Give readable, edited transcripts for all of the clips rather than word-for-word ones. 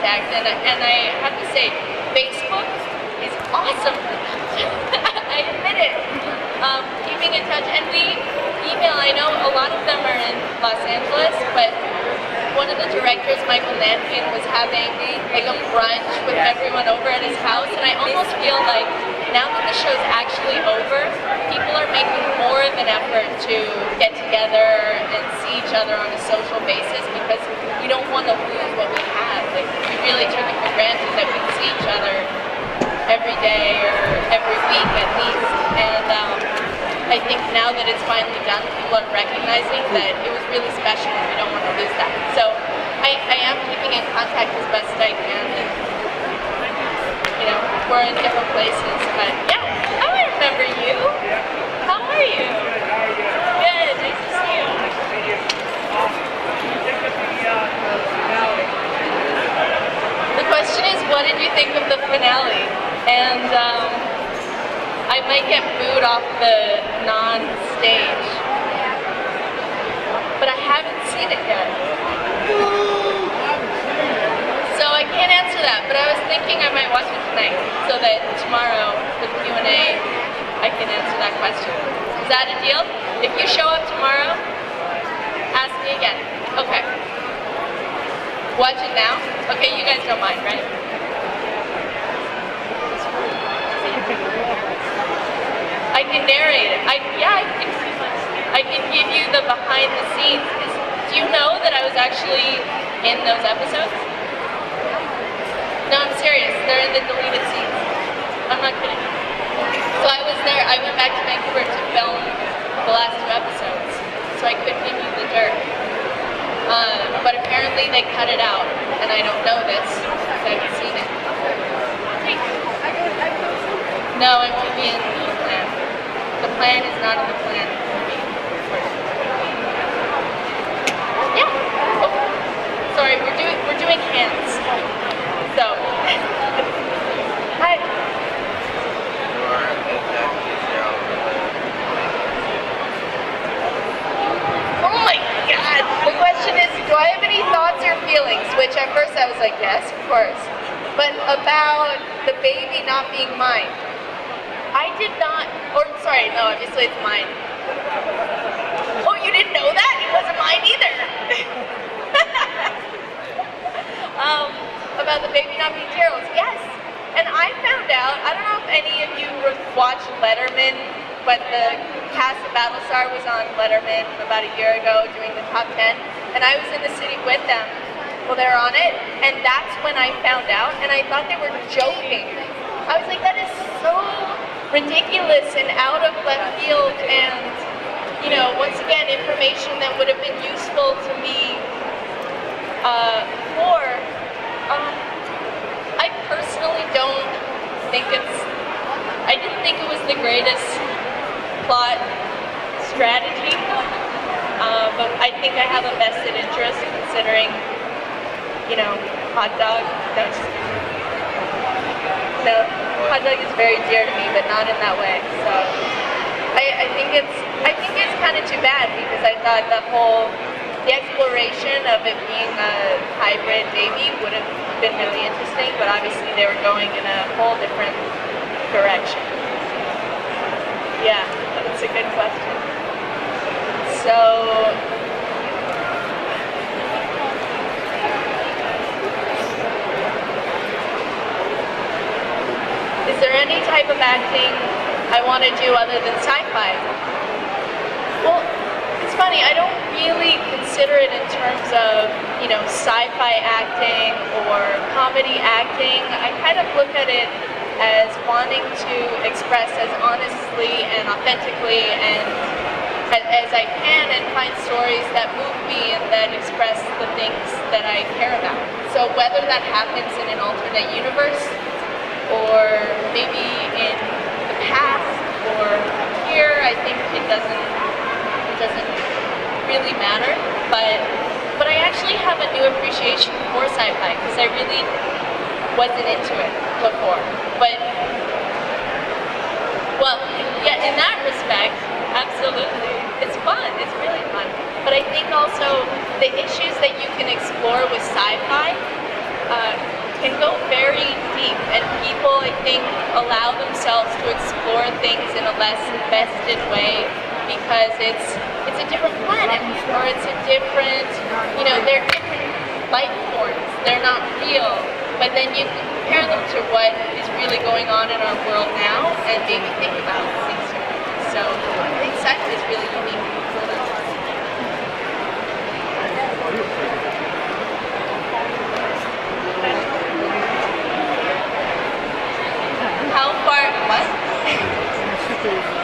contact, and I have to say, Facebook is awesome. I admit it. Keeping in touch, and we email. I know a lot of them are in Los Angeles, but one of the directors, Michael Nankin, was having like a brunch with everyone over at his house, and I almost feel like now that the show's actually over, people are making more of an effort to get together and see each other on a social basis, because we don't want to lose what we have. Like, we really took it for granted that we'd see each other every day or every week at least, and I think now that it's finally done, people are recognizing that it was really special and we don't want to lose that. So I am keeping in contact as best I can, and we're in different places, but yeah, I remember you. How are you? Good, nice to see you. The question is, what did you think of the finale? And I might get booed off the non-stage, but I haven't seen it yet. So I can't answer that, but I was thinking I might watch it tonight, so that tomorrow for the Q&A, I can answer that question. Is that a deal? If you show up tomorrow, ask me again. Okay. Watch it now? Okay, you guys don't mind, right? I can narrate it. I can give you the behind the scenes. Do you know that I was actually in those episodes? No, I'm serious. They're in the deleted scenes. I'm not kidding. So I was there. I went back to Vancouver to film the last 2 episodes, so I could give you the dirt. But apparently they cut it out, and I don't know this because I haven't seen it. No, I won't be in the plan. The plan is not in the plan. Yeah. Oh, sorry, we're doing hands. So, hi. Oh my God! The question is, do I have any thoughts or feelings? Which at first I was like, yes, of course. But about the baby not being mine. I did not, or sorry, no, obviously it's mine. Oh, you didn't know that? It wasn't mine either. About the baby not being Carol's, yes. And I found out, I don't know if any of you watched Letterman, but the cast of Battlestar was on Letterman about a year ago doing the top 10, and I was in the city with them while they were on it, and that's when I found out, and I thought they were joking. I was like, that is so ridiculous and out of left field, and once again, information that would have been useful to me more. I personally don't think I didn't think it was the greatest plot strategy, but I think I have a vested interest considering, hot dog. No, hot dog is very dear to me, but not in that way. So I think it's kind of too bad, because I thought the exploration of it being a hybrid baby would have been really interesting, but obviously they were going in a whole different direction. Yeah, that's a good question. So, is there any type of acting I want to do other than sci-fi? Well, it's funny, I don't really consider it in terms of, sci-fi acting or comedy acting. I kind of look at it as wanting to express as honestly and authentically and as I can, and find stories that move me and that express the things that I care about. So whether that happens in an alternate universe, or maybe in the past, or here, I think it doesn't really matter, but I actually have a new appreciation for sci-fi, because I really wasn't into it before. But, well, yeah, in that respect, absolutely. It's fun, it's really fun. But I think also the issues that you can explore with sci-fi can go very deep, and people, I think, allow themselves to explore things in a less invested way because it's a different planet, or it's a different, they're different life forms. They're not real, but then you compare them to what is really going on in our world now, and maybe think about things differently. So I think sci-fi is really unique.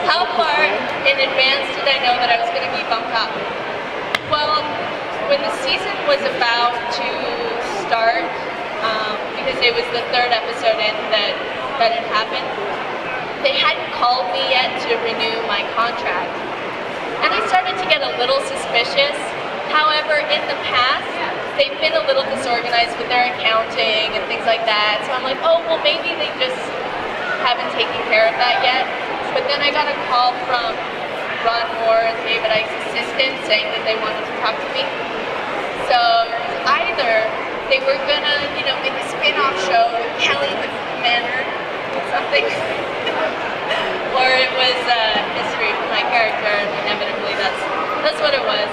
How far in advance did I know that I was going to be bumped up? Well, when the season was about to start, because it was the third episode in that had happened, they hadn't called me yet to renew my contract. And I started to get a little suspicious. However, in the past, they've been a little disorganized with their accounting and things like that. So I'm like, oh, well, maybe they just haven't taken care of that yet. But then I got a call from Ron Moore and David Icke's assistant saying that they wanted to talk to me. So either they were gonna, make a spin-off show with Kelly the Commander or something, or it was history for my character, and inevitably that's what it was.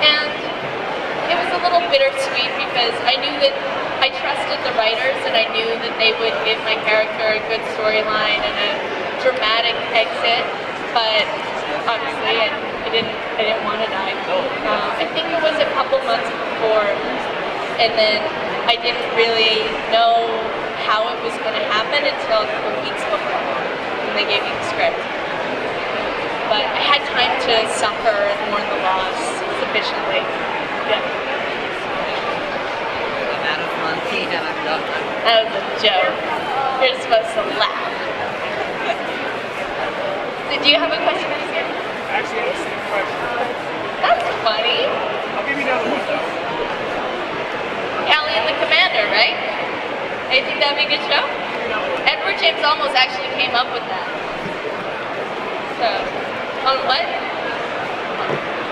And it was a little bittersweet because I knew that I trusted the writers, and I knew that they would give my character a good storyline and a dramatic exit, but obviously I didn't want to die. I think it was a couple months before, and then I didn't really know how it was going to happen until a couple weeks before when they gave me the script. But I had time to suffer and mourn the loss sufficiently. Yeah. That was a joke. You're supposed to laugh. Did you have a question? Actually, I have the same question. That's funny. I'll give you another one though. Callie and the Commander, right? I think that'd be a good show. Edward James Olmos actually came up with that. So, on what?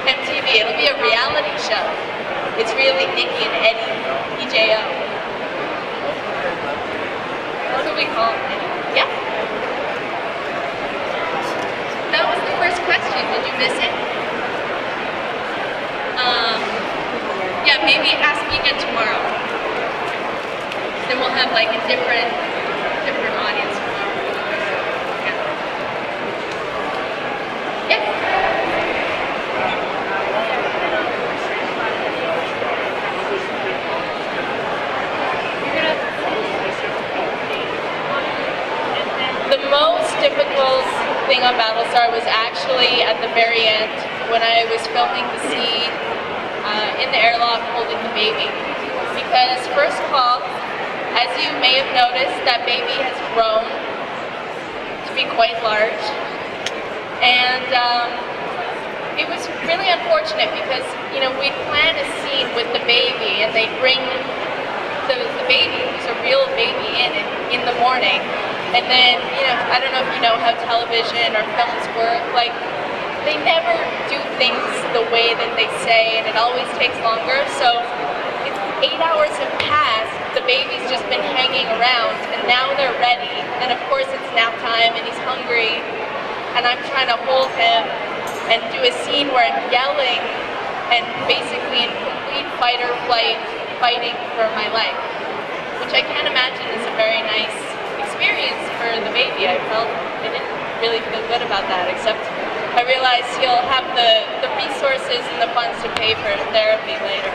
MTV. It'll be a reality show. It's really Nikki and Eddie, EJO. That's what we call it. Yeah. That was the first question. Did you miss it? Yeah, maybe ask me again tomorrow. Then we'll have like a different audience tomorrow. Yeah. The most difficult thing on Battlestar was actually at the very end when I was filming the scene in the airlock holding the baby. Because first of all, as you may have noticed, that baby has grown to be quite large. And it was really unfortunate because, we'd plan a scene with the baby and they'd bring the baby, who's a real baby, in the morning. And then, I don't know if you know how television or films work, like, they never do things the way that they say, and it always takes longer. So, 8 hours have passed, the baby's just been hanging around, and now they're ready. And of course it's nap time, and he's hungry, and I'm trying to hold him and do a scene where I'm yelling and basically in complete fight or flight, fighting for my life, which I can't imagine is a very nice experience for the baby. I didn't really feel good about that, except I realized he'll have the resources and the funds to pay for therapy later.